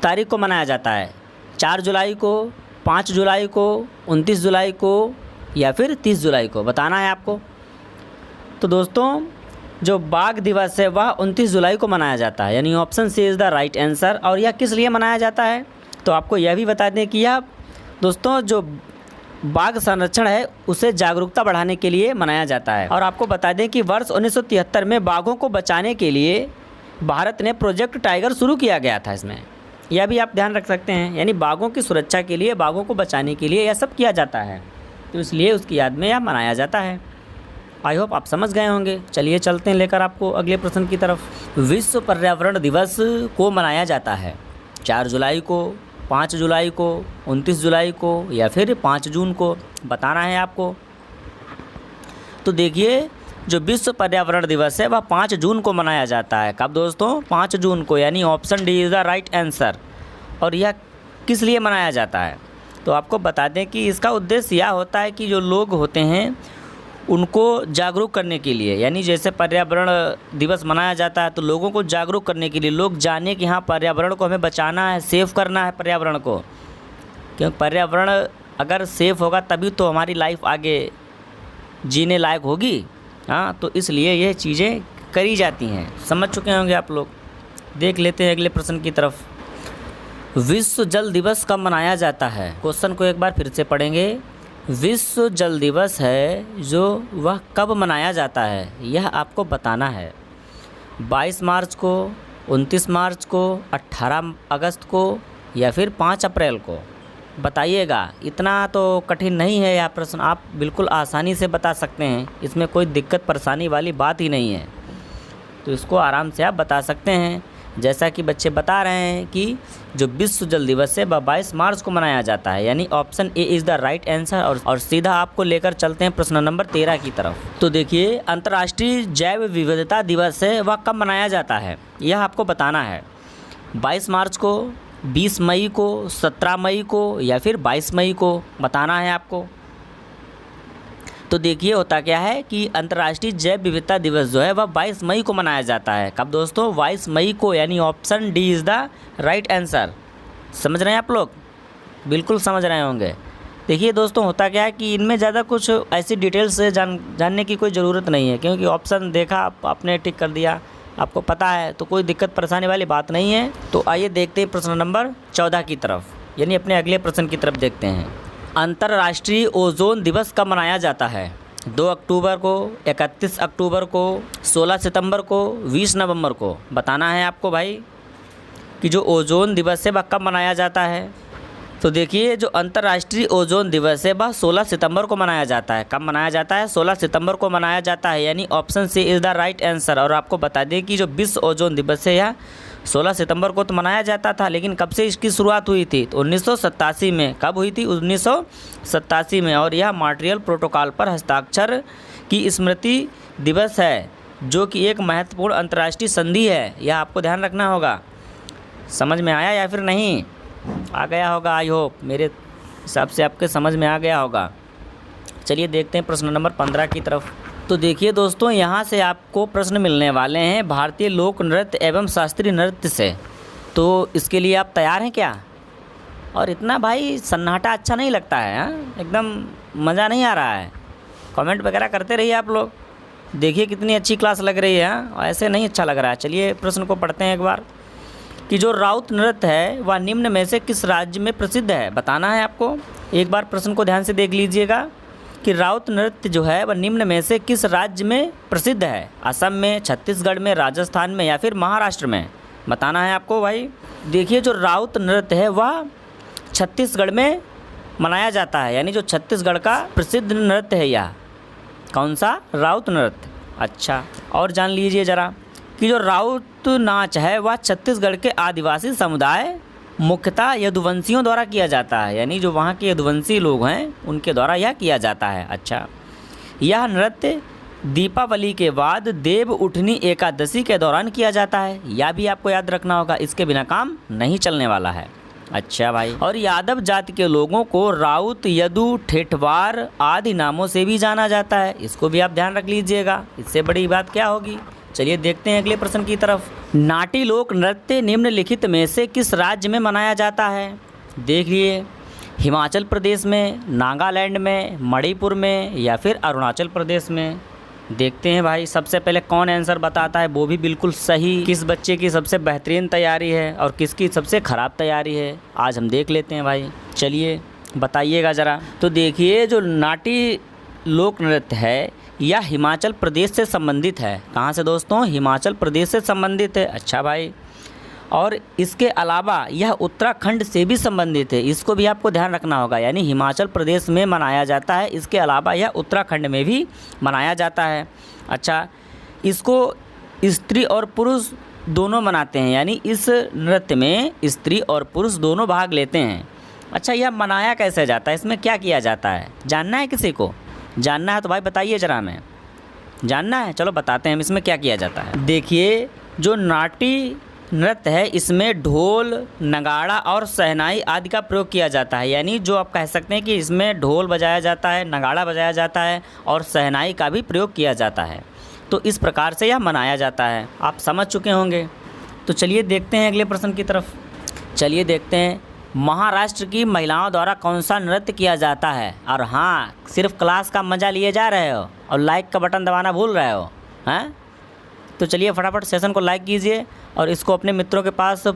तारीख को मनाया जाता है? 4 जुलाई को, 5 जुलाई को, 29 जुलाई को या फिर 30 जुलाई को? बताना है आपको। तो दोस्तों जो बाघ दिवस है वह 29 जुलाई को मनाया जाता है, यानी option C is the right answer. और यह किस लिए मनाया जाता है? तो आपको यह भी बता दें कि यह दोस्तों जो बाघ संरक्षण है उसे जागरूकता बढ़ाने के लिए मनाया जाता है। और आपको बता दें कि वर्ष 1973 में बाघों को बचाने के लिए भारत ने प्रोजेक्ट टाइगर शुरू किया गया था। इसमें यह भी आप ध्यान रख सकते हैं, यानी बाघों की सुरक्षा के लिए, बाघों को बचाने के लिए यह सब किया जाता है, तो इसलिए उसकी याद में यह मनाया जाता है। आई होप आप समझ गए होंगे। चलिए चलते हैं लेकर आपको अगले प्रश्न की तरफ। विश्व पर्यावरण दिवस को मनाया जाता है 4 जुलाई को, 5 जुलाई को, 29 जुलाई को या फिर 5 जून को? बताना है आपको। तो देखिए, जो विश्व पर्यावरण दिवस है वह 5 जून को मनाया जाता है। कब दोस्तों? 5 जून को, यानी option D is the right answer. और यह किस लिए मनाया जाता है? तो आपको बता दें कि इसका उद्देश्य यह होता है कि जो लोग होते हैं उनको जागरूक करने के लिए, यानी जैसे पर्यावरण दिवस मनाया जाता है तो लोगों को जागरूक करने के लिए, लोग जाने कि हाँ पर्यावरण को हमें बचाना है, सेव करना है पर्यावरण को। क्योंकि पर्यावरण अगर सेफ होगा तभी तो हमारी लाइफ आगे जीने लायक होगी। हाँ, तो इसलिए ये चीज़ें करी जाती हैं। समझ चुके होंगे आप लोग। देख लेते हैं अगले प्रश्न की तरफ। विश्व जल दिवस कब मनाया जाता है? क्वेश्चन को एक बार फिर से पढ़ेंगे विश्व जल दिवस है जो वह कब मनाया जाता है, यह आपको बताना है। 22 मार्च को, 29 मार्च को, 18 अगस्त को या फिर 5 अप्रैल को बताइएगा। इतना तो कठिन नहीं है यह प्रश्न, आप बिल्कुल आसानी से बता सकते हैं। इसमें कोई दिक्कत परेशानी वाली बात ही नहीं है, तो इसको आराम से आप बता सकते हैं। जैसा कि बच्चे बता रहे हैं कि जो विश्व जल दिवस है वह 22 मार्च को मनाया जाता है, यानी option A is the right answer. और सीधा आपको लेकर चलते हैं प्रश्न नंबर 13 की तरफ। तो देखिए, अंतर्राष्ट्रीय जैव विविधता दिवस है वह कब मनाया जाता है, यह आपको बताना है। 22 मार्च को, 20 मई को, 17 मई को या फिर 22 मई को बताना है आपको। तो देखिए, होता क्या है कि अंतर्राष्ट्रीय जैव विविधता दिवस जो है वह 22 मई को मनाया जाता है। कब दोस्तों? 22 मई को, यानी option D is the right answer. समझ रहे हैं आप लोग? बिल्कुल समझ रहे होंगे। देखिए दोस्तों, होता क्या है कि इनमें ज़्यादा कुछ ऐसी डिटेल्स से जानने की कोई ज़रूरत नहीं है, क्योंकि ऑप्शन देखा आपने, टिक कर दिया, आपको पता है, तो कोई दिक्कत परेशानी वाली बात नहीं है। तो आइए देखते हैं प्रश्न नंबर 14 की तरफ, यानी अपने अगले प्रश्न की तरफ देखते हैं। अंतर्राष्ट्रीय ओजोन दिवस कब मनाया जाता है? 2 अक्टूबर को, 31 अक्टूबर को, 16 सितंबर को, 20 नवंबर को बताना है आपको भाई कि जो ओजोन दिवस है वह कब मनाया जाता है। तो देखिए, जो अंतर्राष्ट्रीय ओजोन दिवस है वह 16 सितंबर को मनाया जाता है। कब मनाया जाता है? 16 सितंबर को मनाया जाता है, यानी option C is the right answer. और आपको बता दें कि जो विश्व ओजोन दिवस है यह 16 सितंबर को तो मनाया जाता था, लेकिन कब से इसकी शुरुआत हुई थी? तो 1987 में। कब हुई थी? 1987 में। और यह मॉन्ट्रियल प्रोटोकॉल पर हस्ताक्षर की स्मृति दिवस है, जो कि एक महत्वपूर्ण अंतर्राष्ट्रीय संधि है। यह आपको ध्यान रखना होगा। समझ में आया या फिर नहीं? आ गया होगा, आई होप। मेरे हिसाब से आपके समझ में आ गया होगा। चलिए देखते हैं प्रश्न नंबर 15 की तरफ। तो देखिए दोस्तों, यहाँ से आपको प्रश्न मिलने वाले हैं भारतीय लोक नृत्य एवं शास्त्रीय नृत्य से। तो इसके लिए आप तैयार हैं क्या? और इतना भाई सन्नाटा अच्छा नहीं लगता है, हाँ? एकदम मज़ा नहीं आ रहा है। कमेंट वगैरह करते रहिए आप लोग। देखिए कितनी अच्छी क्लास लग रही है, हाँ? ऐसे नहीं अच्छा लग रहा है। चलिए प्रश्न को पढ़ते हैं एक बार कि जो राउत नृत्य है वह निम्न में से किस राज्य में प्रसिद्ध है, बताना है आपको। एक बार प्रश्न को ध्यान से देख लीजिएगा कि राउत नृत्य जो है वह निम्न में से किस राज्य में प्रसिद्ध है। असम में, छत्तीसगढ़ में, राजस्थान में या फिर महाराष्ट्र में बताना है आपको भाई। देखिए, जो राउत नृत्य है वह छत्तीसगढ़ में मनाया जाता है, यानी जो छत्तीसगढ़ का प्रसिद्ध नृत्य है यह। कौन सा? राउत नृत्य। अच्छा, और जान लीजिए ज़रा कि जो राउत नाच है वह छत्तीसगढ़ के आदिवासी समुदाय मुख्यतः यदुवंशियों द्वारा किया जाता है, यानी जो वहाँ के यदुवंशी लोग हैं उनके द्वारा यह किया जाता है। अच्छा, यह नृत्य दीपावली के बाद देव उठनी एकादशी के दौरान किया जाता है। यह भी आपको याद रखना होगा, इसके बिना काम नहीं चलने वाला है। अच्छा भाई, और यादव जाति के लोगों को राउत, यदु, ठेठवार आदि नामों से भी जाना जाता है। इसको भी आप ध्यान रख लीजिएगा, इससे बड़ी बात क्या होगी। चलिए देखते हैं अगले प्रश्न की तरफ। नाटी लोक नृत्य निम्नलिखित में से किस राज्य में मनाया जाता है? देखिए, हिमाचल प्रदेश में, नागालैंड में, मणिपुर में या फिर अरुणाचल प्रदेश में। देखते हैं भाई सबसे पहले कौन आंसर बताता है, वो भी बिल्कुल सही। किस बच्चे की सबसे बेहतरीन तैयारी है और किसकी सबसे ख़राब तैयारी है, आज हम देख लेते हैं भाई। चलिए बताइएगा ज़रा। तो देखिए, जो नाटी लोक नृत्य है यह हिमाचल प्रदेश से संबंधित है। कहाँ से दोस्तों? हिमाचल प्रदेश से संबंधित है। अच्छा भाई, और इसके अलावा यह उत्तराखंड से भी संबंधित है। इसको भी आपको ध्यान रखना होगा, यानी हिमाचल प्रदेश में मनाया जाता है, इसके अलावा यह उत्तराखंड में भी मनाया जाता है। अच्छा, इसको स्त्री और पुरुष दोनों मनाते हैं, यानी इस नृत्य में स्त्री और पुरुष दोनों भाग लेते हैं। अच्छा, यह मनाया कैसे जाता है, इसमें क्या किया जाता है, जानना है किसी को? जानना है तो भाई बताइए ज़रा। हमें जानना है, चलो बताते हैं हम इसमें क्या किया जाता है। देखिए, जो नाटी नृत्य है इसमें ढोल, नगाड़ा और शहनाई आदि का प्रयोग किया जाता है, यानी जो आप कह सकते हैं कि इसमें ढोल बजाया जाता है, नगाड़ा बजाया जाता है और शहनाई का भी प्रयोग किया जाता है। तो इस प्रकार से यह मनाया जाता है, आप समझ चुके होंगे। तो चलिए देखते हैं अगले प्रश्न की तरफ। चलिए देखते हैं, महाराष्ट्र की महिलाओं द्वारा कौन सा नृत्य किया जाता है? और हाँ, सिर्फ क्लास का मज़ा लिए जा रहे हो और लाइक का बटन दबाना भूल रहे हो, हैं? तो चलिए फटाफट सेशन को लाइक कीजिए और इसको अपने मित्रों के पास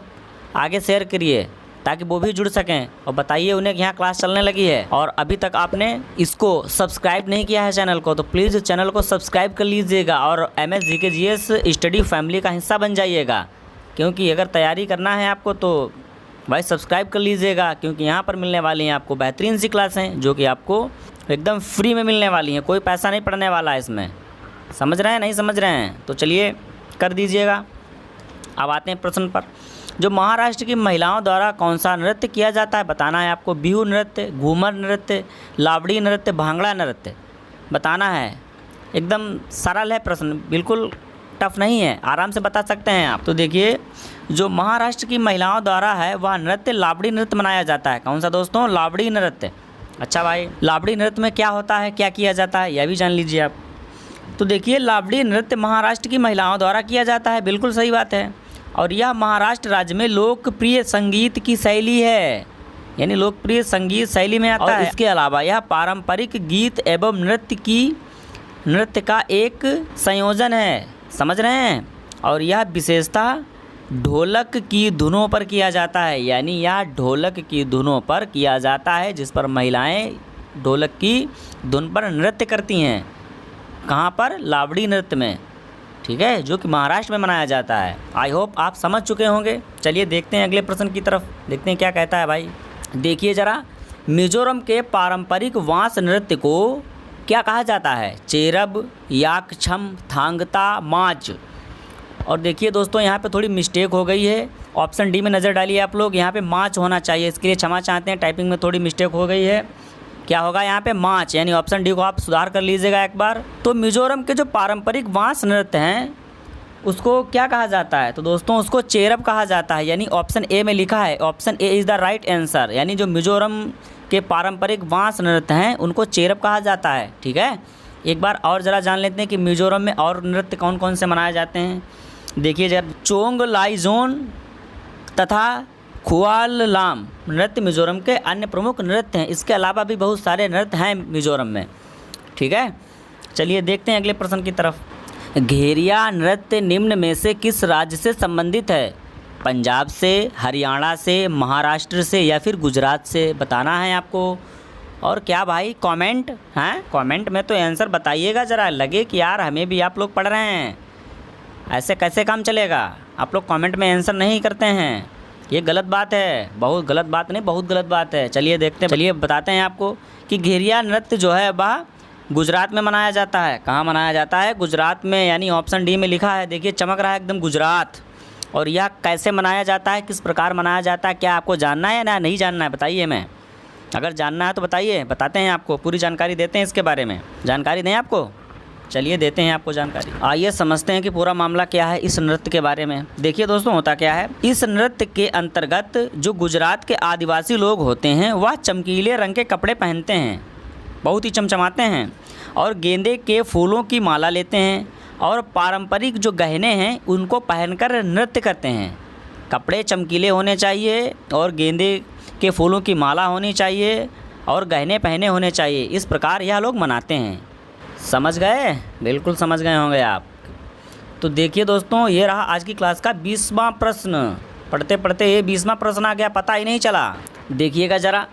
आगे शेयर करिए, ताकि वो भी जुड़ सकें। और बताइए उन्हें कि यहाँ क्लास चलने लगी है। और अभी तक आपने इसको सब्सक्राइब नहीं किया है चैनल को, तो प्लीज़ चैनल को सब्सक्राइब कर लीजिएगा और MS GK GS study family का हिस्सा बन जाइएगा। क्योंकि अगर तैयारी करना है आपको तो भाई सब्सक्राइब कर लीजिएगा, क्योंकि यहाँ पर मिलने वाली हैं आपको बेहतरीन सी क्लासें जो कि आपको एकदम फ्री में मिलने वाली हैं। कोई पैसा नहीं पड़ने वाला है इसमें। समझ रहे हैं नहीं समझ रहे हैं? तो चलिए कर दीजिएगा। अब आते हैं प्रश्न पर। जो महाराष्ट्र की महिलाओं द्वारा कौन सा नृत्य किया जाता है बताना है आपको। बिहू नृत्य, घूमर नृत्य, लावड़ी नृत्य, भांगड़ा नृत्य बताना है। एकदम सरल है प्रश्न, बिल्कुल टफ नहीं है, आराम से बता सकते हैं आप। तो देखिए जो महाराष्ट्र की महिलाओं द्वारा है वह नृत्य लावड़ी नृत्य मनाया जाता है। कौन सा दोस्तों? लावड़ी नृत्य। अच्छा भाई, लावड़ी नृत्य में क्या होता है, क्या किया जाता है, यह भी जान लीजिए आप। तो देखिए लावड़ी नृत्य महाराष्ट्र की महिलाओं द्वारा किया जाता है, बिल्कुल सही बात है। और यह महाराष्ट्र राज्य में लोकप्रिय संगीत की शैली है, यानी लोकप्रिय संगीत शैली में आता है। इसके अलावा यह पारंपरिक गीत एवं नृत्य का एक संयोजन है। समझ रहे हैं? और यह विशेषता ढोलक की धुनों पर किया जाता है, यानी यह ढोलक की धुनों पर किया जाता है, जिस पर महिलाएं ढोलक की धुन पर नृत्य करती हैं। कहाँ पर? लावड़ी नृत्य में, ठीक है, जो कि महाराष्ट्र में मनाया जाता है। आई होप आप समझ चुके होंगे। चलिए देखते हैं अगले प्रश्न की तरफ, देखते हैं क्या कहता है भाई। देखिए ज़रा, मिजोरम के पारंपरिक वांस नृत्य को क्या कहा जाता है? चेरब, याकछम, थांगता, माच। और देखिए दोस्तों यहाँ पे थोड़ी मिस्टेक हो गई है, ऑप्शन डी में नज़र डालिए आप लोग। यहाँ पे माच होना चाहिए, इसके लिए क्षमा चाहते हैं, टाइपिंग में थोड़ी मिस्टेक हो गई है। क्या होगा यहाँ पे? माच, यानी ऑप्शन डी को आप सुधार कर लीजिएगा एक बार। तो मिजोरम के जो पारंपरिक वांस नृत्य हैं उसको क्या कहा जाता है? तो दोस्तों उसको चेरब कहा जाता है, यानी ऑप्शन ए में लिखा है, option A is the right answer. यानी जो मिजोरम के पारंपरिक वांस नृत्य हैं उनको चेरब कहा जाता है, ठीक है। एक बार और ज़रा जान लेते हैं कि मिजोरम में और नृत्य कौन कौन से मनाए जाते हैं। देखिए जरा, चोंग लाइजोन तथा खुआललाम नृत्य मिजोरम के अन्य प्रमुख नृत्य हैं। इसके अलावा भी बहुत सारे नृत्य हैं मिजोरम में, ठीक है। चलिए देखते हैं अगले प्रश्न की तरफ। घेरिया नृत्य निम्न में से किस राज्य से संबंधित है? पंजाब से, हरियाणा से, महाराष्ट्र से या फिर गुजरात से बताना है आपको। और क्या भाई कमेंट हैं? कमेंट में तो आंसर बताइएगा ज़रा, लगे कि यार हमें भी आप लोग पढ़ रहे हैं। ऐसे कैसे काम चलेगा? आप लोग कमेंट में आंसर नहीं करते हैं, ये गलत बात है। बहुत गलत बात नहीं, बहुत गलत बात है। चलिए देखते हैं, चलिए बताते हैं आपको कि घेरिया नृत्य जो है वह गुजरात में मनाया जाता है। कहाँ मनाया जाता है? गुजरात में, यानी ऑप्शन डी में लिखा है। देखिए चमक रहा है एकदम, गुजरात। और यह कैसे मनाया जाता है, किस प्रकार मनाया जाता है, क्या आपको जानना है या ना नहीं जानना है बताइए। मैं अगर जानना है तो बताइए, बताते हैं आपको, पूरी जानकारी देते हैं इसके बारे में। जानकारी दें आपको? चलिए देते हैं आपको जानकारी। आइए समझते हैं कि पूरा मामला क्या है इस नृत्य के बारे में। देखिए दोस्तों होता क्या है, इस नृत्य के अंतर्गत जो गुजरात के आदिवासी लोग होते हैं वह चमकीले रंग के कपड़े पहनते हैं, बहुत ही चमचमाते हैं, और गेंदे के फूलों की माला लेते हैं और पारंपरिक जो गहने हैं उनको पहनकर नृत्य करते हैं। कपड़े चमकीले होने चाहिए और गेंदे के फूलों की माला होनी चाहिए और गहने पहने होने चाहिए। इस प्रकार यह लोग मनाते हैं। समझ गए? बिल्कुल समझ गए होंगे आप। तो देखिए दोस्तों, ये रहा आज की क्लास का 20वां प्रश्न। पढ़ते पढ़ते ये 20वां प्रश्न आ गया, पता ही नहीं चला। देखिएगा ज़रा,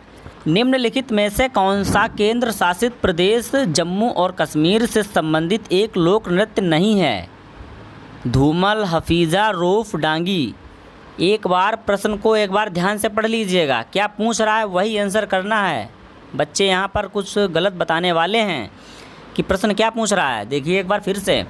निम्नलिखित में से कौन सा केंद्र शासित प्रदेश जम्मू और कश्मीर से संबंधित एक लोक नृत्य नहीं है? धूमल, हफीज़ा, रौफ, डांगी। एक बार प्रश्न को एक बार ध्यान से पढ़ लीजिएगा, क्या पूछ रहा है वही आंसर करना है। बच्चे यहाँ पर कुछ गलत बताने वाले हैं कि प्रश्न क्या पूछ रहा है। देखिए एक बार फिर से,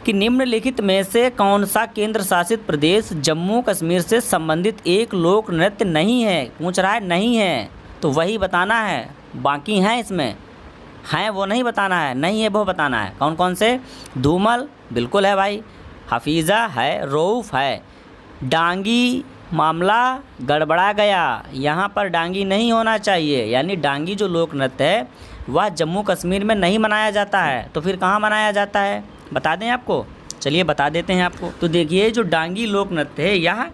कि निम्नलिखित में से कौन सा केंद्र शासित प्रदेश जम्मू कश्मीर से संबंधित एक लोक नृत्य नहीं है? पूछ रहा है, नहीं है तो वही बताना है। बाकी हैं इसमें, हैं वो नहीं बताना है, नहीं है वो बताना है। कौन कौन से? धूमल बिल्कुल है भाई, हफीज़ा है, रौफ है। डांगी मामला गड़बड़ा गया, यहाँ पर डांगी नहीं होना चाहिए, यानी डांगी जो लोक नृत्य है वह जम्मू कश्मीर में नहीं मनाया जाता है। तो फिर कहाँ मनाया जाता है बता दें आपको? चलिए बता देते हैं आपको। तो देखिए जो डांगी लोक नृत्य है यह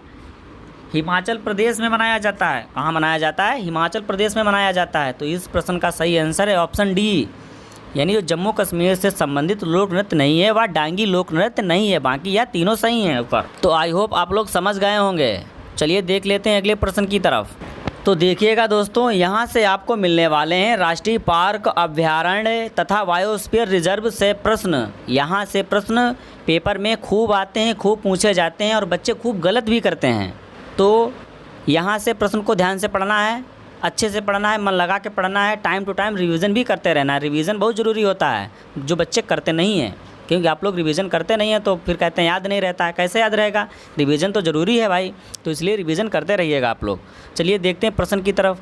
हिमाचल प्रदेश में मनाया जाता है। कहाँ मनाया जाता है? हिमाचल प्रदेश में मनाया जाता है। तो इस प्रश्न का सही आंसर है ऑप्शन डी, यानी जो जम्मू कश्मीर से संबंधित लोक नृत्य नहीं है वह डांगी लोक नृत्य नहीं है। बाकी यह तीनों सही हैं ऊपर। तो आई होप आप लोग समझ गए होंगे। चलिए देख लेते हैं अगले प्रश्न की तरफ। तो देखिएगा दोस्तों, यहाँ से आपको मिलने वाले हैं राष्ट्रीय पार्क, अभयारण्य तथा बायोस्फीयर रिजर्व से प्रश्न। यहाँ से प्रश्न पेपर में खूब आते हैं, खूब पूछे जाते हैं और बच्चे खूब गलत भी करते हैं। तो यहाँ से प्रश्न को ध्यान से पढ़ना है, अच्छे से पढ़ना है, मन लगा के पढ़ना है, टाइम टू टाइम रिवीजन भी करते रहना है। रिवीजन बहुत ज़रूरी होता है, जो बच्चे करते नहीं हैं, क्योंकि आप लोग रिवीजन करते नहीं हैं तो फिर कहते हैं याद नहीं रहता है। कैसे याद रहेगा? रिवीजन तो ज़रूरी है भाई, तो इसलिए रिवीजन करते रहिएगा आप लोग। चलिए देखते हैं प्रश्न की तरफ।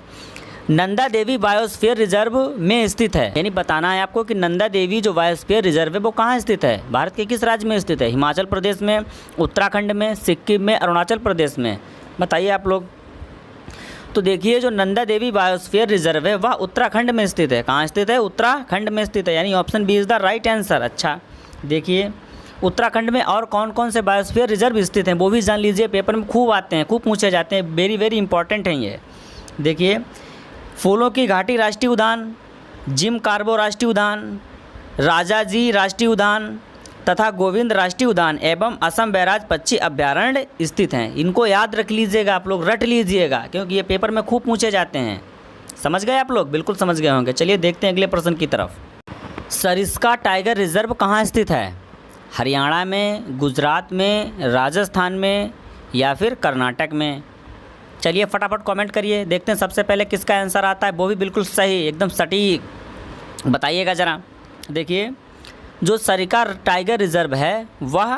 नंदा देवी बायोस्फीयर रिजर्व में स्थित है, यानी बताना है आपको कि नंदा देवी जो बायोस्फीयर रिजर्व है वो कहाँ स्थित है, भारत के किस राज्य में स्थित है? हिमाचल प्रदेश में, उत्तराखंड में, सिक्किम में, अरुणाचल प्रदेश में? बताइए आप लोग। तो देखिए, जो नंदा देवी बायोस्फीयर रिजर्व है वह उत्तराखंड में स्थित है। कहाँ स्थित है? उत्तराखंड में स्थित है, यानी option B is the right answer. अच्छा, देखिए उत्तराखंड में और कौन कौन से बायोस्फीयर रिजर्व स्थित हैं वो भी जान लीजिए, पेपर में खूब आते हैं, खूब पूछे जाते हैं, वेरी वेरी इंपॉर्टेंट हैं ये। देखिए, फूलों की घाटी राष्ट्रीय उद्यान, जिम कार्बो राष्ट्रीय उद्यान, राजाजी राष्ट्रीय उद्यान तथा गोविंद राष्ट्रीय उद्यान एवं असम बैराज पक्षी अभ्यारण्य स्थित हैं। इनको याद रख लीजिएगा आप लोग, रट लीजिएगा, क्योंकि ये पेपर में खूब पूछे जाते हैं। समझ गए आप लोग? बिल्कुल समझ गए होंगे। चलिए देखते हैं अगले प्रश्न की तरफ। सरिस्का टाइगर रिजर्व कहाँ स्थित है? हरियाणा में, गुजरात में, राजस्थान में या फिर कर्नाटक में? चलिए फटाफट कमेंट करिए, देखते हैं सबसे पहले किसका आंसर आता है, वो भी बिल्कुल सही, एकदम सटीक बताइएगा ज़रा। देखिए, जो सरिस्का टाइगर रिजर्व है वह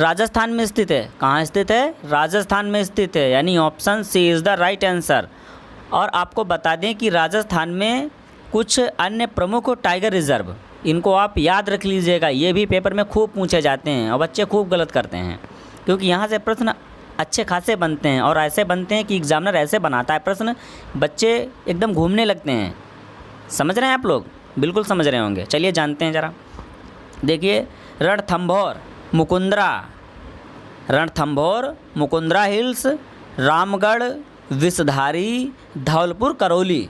राजस्थान में स्थित है। कहाँ स्थित है? राजस्थान में स्थित है, यानी option C is the right answer. और आपको बता दें कि राजस्थान में कुछ अन्य प्रमुख टाइगर रिजर्व, इनको आप याद रख लीजिएगा, ये भी पेपर में खूब पूछे जाते हैं और बच्चे खूब गलत करते हैं, क्योंकि यहाँ से प्रश्न अच्छे खासे बनते हैं और ऐसे बनते हैं कि एग्जामिनर ऐसे बनाता है प्रश्न, बच्चे एकदम घूमने लगते हैं। समझ रहे हैं आप लोग? बिल्कुल समझ रहे होंगे। चलिए जानते हैं ज़रा। देखिए, रणथंभौर, मुकुंदरा, रणथंभौर, मुकुंदरा हिल्स, रामगढ़, विषधारी, धौलपुर, करौली,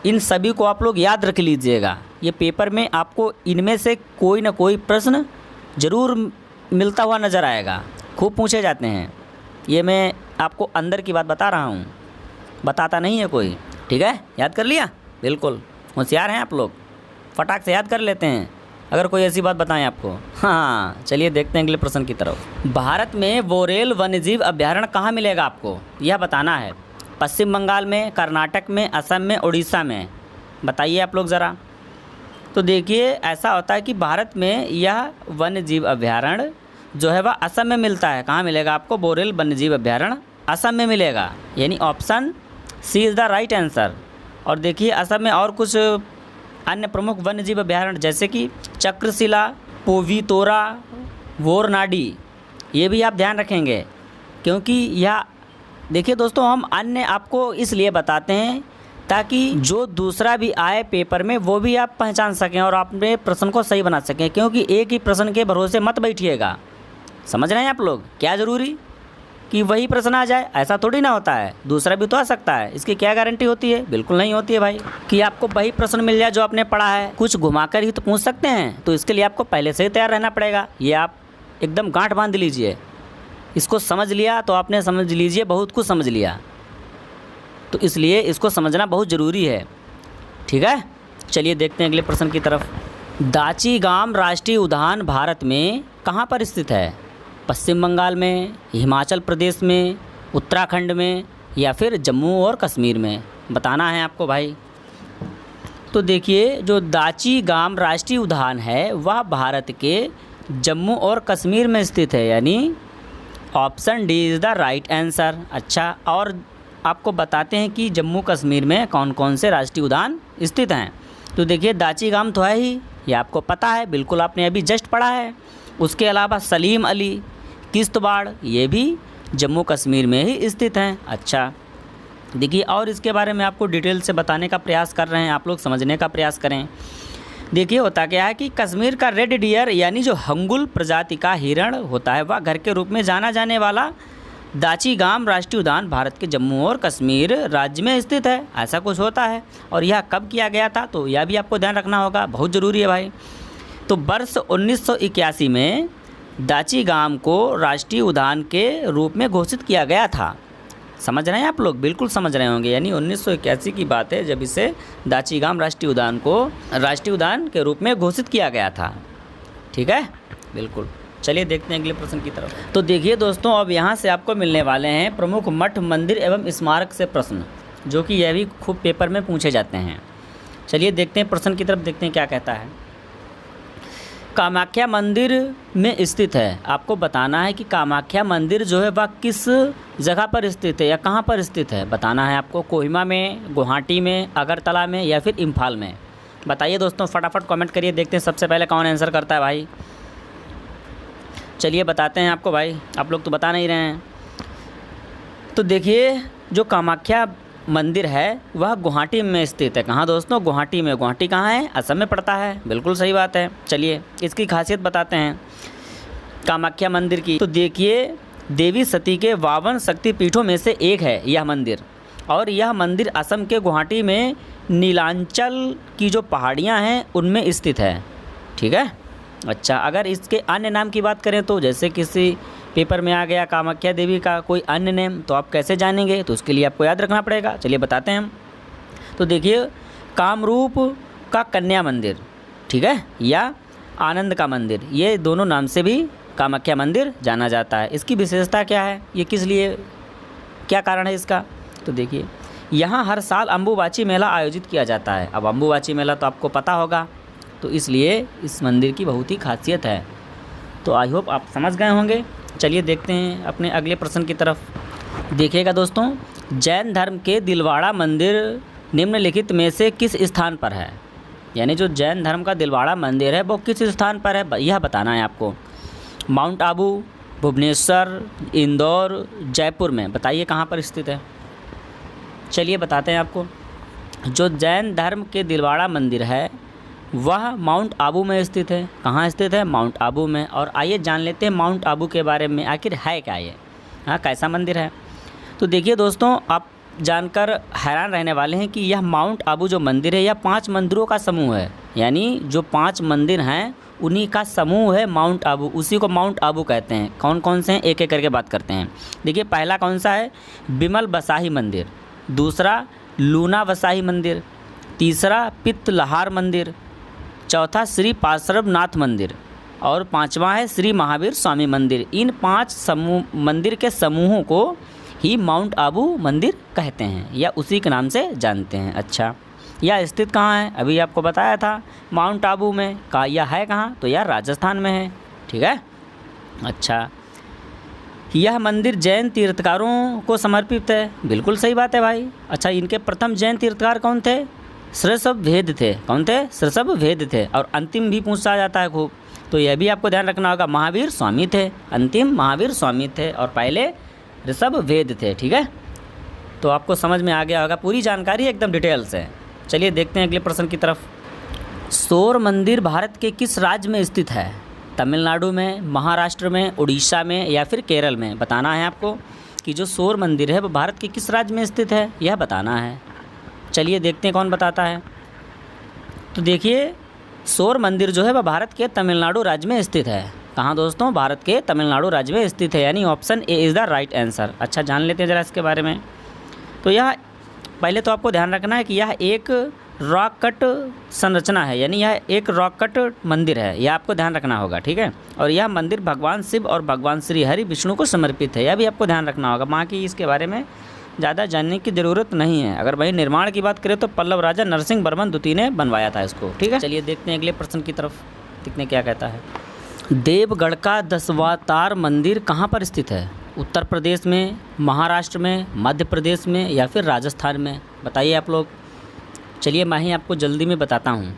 इन सभी को आप लोग याद रख लीजिएगा। ये पेपर में आपको इनमें से कोई ना कोई प्रश्न ज़रूर मिलता हुआ नज़र आएगा, खूब पूछे जाते हैं। ये मैं आपको अंदर की बात बता रहा हूँ, बताता नहीं है कोई। ठीक है, याद कर लिया? बिल्कुल होशियार हैं आप लोग, फटाक से याद कर लेते हैं अगर कोई ऐसी बात बताएं आपको। हाँ, चलिए देखते हैं अगले प्रश्न की तरफ। भारत में बोरेल वन्यजीव अभ्यारण्य कहाँ मिलेगा आपको, यह बताना है। पश्चिम बंगाल में, कर्नाटक में, असम में, उड़ीसा में? बताइए आप लोग ज़रा। तो देखिए, ऐसा होता है कि भारत में यह वन्यजीव अभ्यारण्य जो है वह असम में मिलता है। कहाँ मिलेगा आपको? बोरेल वन्यजीव अभ्यारण्य असम में मिलेगा, यानी option C is the right answer. और देखिए, असम में और कुछ अन्य प्रमुख वन्यजीव अभ्यारण्य जैसे कि चक्रशिला, पोवितोरा, वोरनाडी, ये भी आप ध्यान रखेंगे, क्योंकि यह देखिए दोस्तों, हम अन्य आपको इसलिए बताते हैं ताकि जो दूसरा भी आए पेपर में वो भी आप पहचान सकें और अपने प्रश्न को सही बना सकें, क्योंकि एक ही प्रश्न के भरोसे मत बैठिएगा। समझ रहे हैं आप लोग? क्या ज़रूरी कि वही प्रश्न आ जाए, ऐसा थोड़ी ना होता है, दूसरा भी तो आ सकता है। इसकी क्या गारंटी होती है? बिल्कुल नहीं होती है भाई, कि आपको वही प्रश्न मिल जाए जो आपने पढ़ा है। कुछ घुमाकर ही तो पूछ सकते हैं, तो इसके लिए आपको पहले से ही तैयार रहना पड़ेगा। ये आप एकदम गांठ बांध लीजिए। इसको समझ लिया तो आपने समझ लीजिए बहुत कुछ समझ लिया, तो इसलिए इसको समझना बहुत ज़रूरी है। ठीक है, चलिए देखते हैं अगले प्रश्न की तरफ। दाचीगाम राष्ट्रीय उद्यान भारत में कहाँ पर स्थित है? पश्चिम बंगाल में, हिमाचल प्रदेश में, उत्तराखंड में या फिर जम्मू और कश्मीर में? बताना है आपको भाई। तो देखिए, जो दाचीगाम राष्ट्रीय उद्यान है वह भारत के जम्मू और कश्मीर में स्थित है, यानी option D is the right answer. अच्छा, और आपको बताते हैं कि जम्मू कश्मीर में कौन कौन से राष्ट्रीय उद्यान स्थित हैं। तो देखिए, दाचीगाम तो है ही, ये आपको पता है, बिल्कुल आपने अभी जस्ट पढ़ा है। उसके अलावा सलीम अली, किश्तवाड़, ये भी जम्मू कश्मीर में ही स्थित हैं। अच्छा, देखिए, और इसके बारे में आपको डिटेल से बताने का प्रयास कर रहे हैं, आप लोग समझने का प्रयास करें। देखिए, होता क्या है कि कश्मीर का रेड डियर यानी जो हंगुल प्रजाति का हिरण होता है वह घर के रूप में जाना जाने वाला दाचीगाम राष्ट्रीय उद्यान भारत के जम्मू और कश्मीर राज्य में स्थित है। ऐसा कुछ होता है। और यह कब किया गया था, तो यह भी आपको ध्यान रखना होगा, बहुत ज़रूरी है भाई। तो वर्ष 1981 में दाचीगाम को राष्ट्रीय उद्यान के रूप में घोषित किया गया था। समझ रहे हैं आप लोग? बिल्कुल समझ रहे होंगे। यानी 1981 की बात है जब इसे दाचीगाम राष्ट्रीय उद्यान को राष्ट्रीय उद्यान के रूप में घोषित किया गया था। ठीक है, बिल्कुल। चलिए देखते हैं अगले प्रश्न की तरफ। तो देखिए दोस्तों, अब यहाँ से आपको मिलने वाले हैं प्रमुख मठ, मंदिर एवं स्मारक से प्रश्न, जो कि यह भी खूब पेपर में पूछे जाते हैं। चलिए देखते हैं प्रश्न की तरफ, देखते हैं क्या कहता है। कामाख्या मंदिर में स्थित है। आपको बताना है कि कामाख्या मंदिर जो है वह किस जगह पर स्थित है या कहाँ पर स्थित है, बताना है आपको। कोहिमा में, गुवाहाटी में, अगरतला में या फिर इम्फाल में। बताइए दोस्तों, फटाफट कमेंट करिए, देखते हैं सबसे पहले कौन आंसर करता है भाई। चलिए बताते हैं आपको भाई, आप लोग तो बता नहीं रहे हैं। तो देखिए, जो कामाख्या मंदिर है वह गुवाहाटी में स्थित है। कहाँ दोस्तों? गुवाहाटी में। गुवाहाटी कहाँ है? असम में पड़ता है। बिल्कुल सही बात है। चलिए इसकी खासियत बताते हैं कामाख्या मंदिर की। तो देखिए, देवी सती के 52 शक्तिपीठों में से एक है यह मंदिर, और यह मंदिर असम के गुवाहाटी में नीलांचल की जो पहाड़ियाँ हैं उनमें स्थित है। ठीक है, अच्छा। अगर इसके अन्य नाम की बात करें तो जैसे किसी पेपर में आ गया कामाख्या देवी का कोई अन्य नेम, तो आप कैसे जानेंगे? तो उसके लिए आपको याद रखना पड़ेगा। चलिए बताते हैं हम। तो देखिए, कामरूप का कन्या मंदिर, ठीक है, या आनंद का मंदिर, ये दोनों नाम से भी कामाख्या मंदिर जाना जाता है। इसकी विशेषता क्या है, ये किस लिए, क्या कारण है इसका? तो देखिए, यहाँ हर साल अम्बुबाची मेला आयोजित किया जाता है। अब अम्बुबाची मेला तो आपको पता होगा, तो इसलिए इस मंदिर की बहुत ही खासियत है। तो आई होप आप समझ गए होंगे। चलिए देखते हैं अपने अगले प्रश्न की तरफ। देखिएगा दोस्तों, जैन धर्म के दिलवाड़ा मंदिर निम्नलिखित में से किस स्थान पर है? यानी जो जैन धर्म का दिलवाड़ा मंदिर है वो किस स्थान पर है, यह बताना है आपको। माउंट आबू, भुवनेश्वर, इंदौर, जयपुर में। बताइए कहाँ पर स्थित है। चलिए बताते हैं आपको। जो जैन धर्म के दिलवाड़ा मंदिर है वह माउंट आबू में स्थित है। कहाँ स्थित है? माउंट आबू में। और आइए जान लेते हैं माउंट आबू के बारे में, आखिर है क्या ये, हाँ, कैसा मंदिर है। तो देखिए दोस्तों, आप जानकर हैरान रहने वाले हैं कि यह माउंट आबू जो मंदिर है यह 5 मंदिरों का समूह है। यानी जो 5 मंदिर हैं उन्हीं का समूह है माउंट आबू, उसी को माउंट आबू कहते हैं। कौन कौन से हैं, एक एक करके बात करते हैं। देखिए, पहला कौन सा है? बिमल बसाही मंदिर। दूसरा लूना वसाही मंदिर। तीसरा पित्तलहार मंदिर। चौथा श्री पार्श्वनाथ मंदिर। और 5वां है श्री महावीर स्वामी मंदिर। इन 5 मंदिर के समूहों को ही माउंट आबू मंदिर कहते हैं या उसी के नाम से जानते हैं। अच्छा, यह स्थित कहाँ है? अभी आपको बताया था माउंट आबू में। का यह है कहाँ? तो यह राजस्थान में है। ठीक है, अच्छा। यह मंदिर जैन तीर्थकारों को समर्पित है। बिल्कुल सही बात है भाई। अच्छा, इनके प्रथम जैन तीर्थकार कौन थे? श्रसभेद थे। कौन थे? श्रसभेद थे। और अंतिम भी पूछा जाता है खूब, तो यह भी आपको ध्यान रखना होगा, महावीर स्वामी थे। अंतिम महावीर स्वामी थे और पहले ऋषभवेद थे। ठीक है, तो आपको समझ में आ गया होगा, पूरी जानकारी एकदम डिटेल से। चलिए देखते हैं अगले प्रश्न की तरफ। सौर मंदिर भारत के किस राज्य में स्थित है? तमिलनाडु में, महाराष्ट्र में, उड़ीसा में या फिर केरल में। बताना है आपको कि जो सौर मंदिर है वो भारत के किस राज्य में स्थित है, यह बताना है। चलिए देखते हैं कौन बताता है। तो देखिए, सौर मंदिर जो है वह भारत के तमिलनाडु राज्य में स्थित है। कहाँ दोस्तों? भारत के तमिलनाडु राज्य में स्थित है, यानी option A is the right answer. अच्छा, जान लेते हैं ज़रा इसके बारे में। तो यह पहले तो आपको ध्यान रखना है कि यह एक रॉक कट संरचना है, यानी यह एक रॉक कट मंदिर है, यह आपको ध्यान रखना होगा। ठीक है, और यह मंदिर भगवान शिव और भगवान श्री हरि विष्णु को समर्पित है, यह भी आपको ध्यान रखना होगा। बाकी इसके बारे में ज़्यादा जानने की ज़रूरत नहीं है। अगर वही निर्माण की बात करें तो पल्लव राजा नरसिंह वर्मन द्वितीय ने बनवाया था इसको। ठीक है, चलिए देखते हैं अगले प्रश्न की तरफ, देखते क्या कहता है। देवगढ़ का दशावतार मंदिर कहाँ पर स्थित है? उत्तर प्रदेश में, महाराष्ट्र में, मध्य प्रदेश में या फिर राजस्थान में। बताइए आप लोग। चलिए मैं ही आपको जल्दी में बताता हूँ।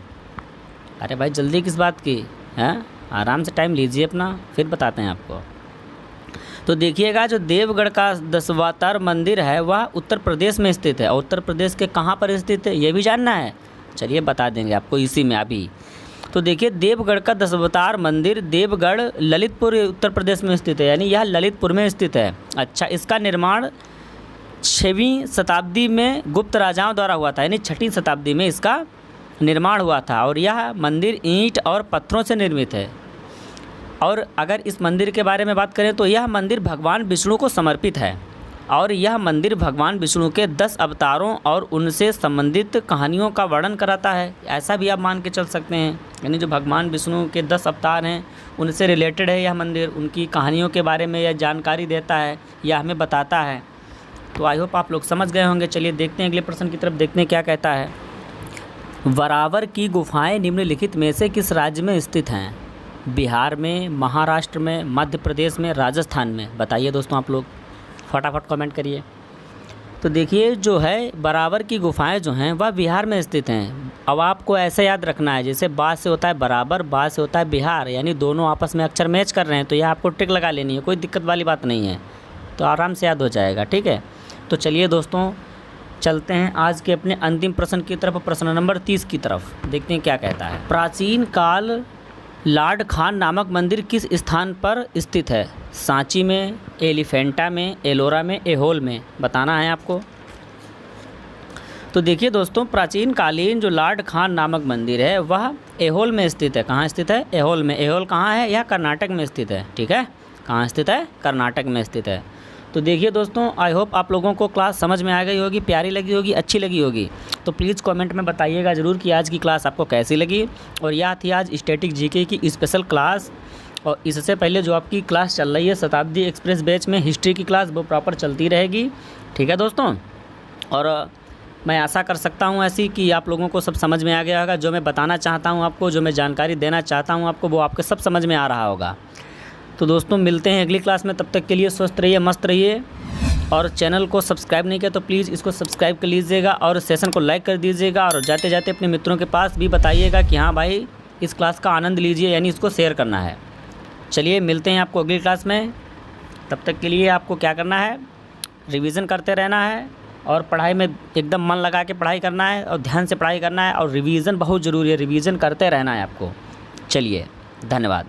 अरे भाई जल्दी किस बात की है, आराम से टाइम लीजिए अपना, फिर बताते हैं आपको। तो देखिएगा, जो देवगढ़ का दशावतार मंदिर है वह उत्तर प्रदेश में स्थित है। और उत्तर प्रदेश के कहाँ पर स्थित है ये भी जानना है। चलिए बता देंगे आपको इसी में अभी। तो देखिए, देवगढ़ का दशावतार मंदिर देवगढ़ ललितपुर उत्तर प्रदेश में स्थित है, यानी यह ललितपुर में स्थित है। अच्छा, इसका निर्माण 6वीं शताब्दी में गुप्त राजाओं द्वारा हुआ था, यानी 6वीं शताब्दी में इसका निर्माण हुआ था। और यह मंदिर ईंट और पत्थरों से निर्मित है। और अगर इस मंदिर के बारे में बात करें तो यह मंदिर भगवान विष्णु को समर्पित है। और यह मंदिर भगवान विष्णु के 10 अवतारों और उनसे संबंधित कहानियों का वर्णन कराता है। ऐसा भी आप मान के चल सकते हैं, यानी जो भगवान विष्णु के 10 अवतार हैं उनसे रिलेटेड है यह मंदिर, उनकी कहानियों के बारे में यह जानकारी देता है, यह हमें बताता है। तो आई होप आप लोग समझ गए होंगे। चलिए देखते हैं अगले प्रश्न की तरफ, देखते हैं क्या कहता है। वरावर की गुफाएं निम्नलिखित में से किस राज्य में स्थित हैं? बिहार में, महाराष्ट्र में, मध्य प्रदेश में, राजस्थान में? बताइए दोस्तों, आप लोग फटाफट कमेंट करिए। तो देखिए जो है वरावर की गुफाएं जो हैं वह बिहार में स्थित हैं। अब आपको ऐसे याद रखना है, जैसे बा से होता है बराबर, बा से होता है बिहार, यानी दोनों आपस में अक्षर मैच कर रहे हैं, तो यह आपको ट्रिक लगा लेनी है, कोई दिक्कत वाली बात नहीं है, तो आराम से याद हो जाएगा। ठीक है, तो चलिए दोस्तों चलते हैं आज के अपने अंतिम प्रश्न की तरफ, प्रश्न नंबर 30 की तरफ। देखते हैं क्या कहता है। प्राचीन काल लाड खान नामक मंदिर किस स्थान पर स्थित है? सांची में, एलिफेंटा में, एलोरा में, एहोल में? बताना है आपको। तो देखिए दोस्तों, प्राचीन कालीन जो लाड खान नामक मंदिर है वह एहोल में स्थित है। कहाँ स्थित है? एहोल में। एहोल कहाँ है? यह कर्नाटक में स्थित है। ठीक है, कहाँ स्थित है? कर्नाटक में स्थित है। तो देखिए दोस्तों, आई होप आप लोगों को क्लास समझ में आ गई होगी, प्यारी लगी होगी, अच्छी लगी होगी। तो प्लीज़ कमेंट में बताइएगा ज़रूर कि आज की क्लास आपको कैसी लगी। और यह थी आज स्टैटिक जीके की स्पेशल क्लास। और इससे पहले जो आपकी क्लास चल रही है शताब्दी एक्सप्रेस बैच में हिस्ट्री की क्लास, वो प्रॉपर चलती रहेगी। ठीक है दोस्तों, और मैं आशा कर सकता हूँ ऐसी कि आप लोगों को सब समझ में आ गया होगा। जो मैं बताना चाहता हूँ आपको, जो मैं जानकारी देना चाहता हूँ आपको, वो आपके सब समझ में आ रहा होगा। तो दोस्तों मिलते हैं अगली क्लास में, तब तक के लिए स्वस्थ रहिए, मस्त रहिए। और चैनल को सब्सक्राइब नहीं किया तो प्लीज़ इसको सब्सक्राइब कर लीजिएगा और सेशन को लाइक कर दीजिएगा। और जाते जाते अपने मित्रों के पास भी बताइएगा कि हाँ भाई इस क्लास का आनंद लीजिए, यानी इसको शेयर करना है। चलिए मिलते हैं आपको अगली क्लास में, तब तक के लिए आपको क्या करना है, रिवीजन करते रहना है और पढ़ाई में एकदम मन लगा के पढ़ाई करना है और ध्यान से पढ़ाई करना है। और रिवीजन बहुत ज़रूरी है, रिवीजन करते रहना है आपको। चलिए धन्यवाद।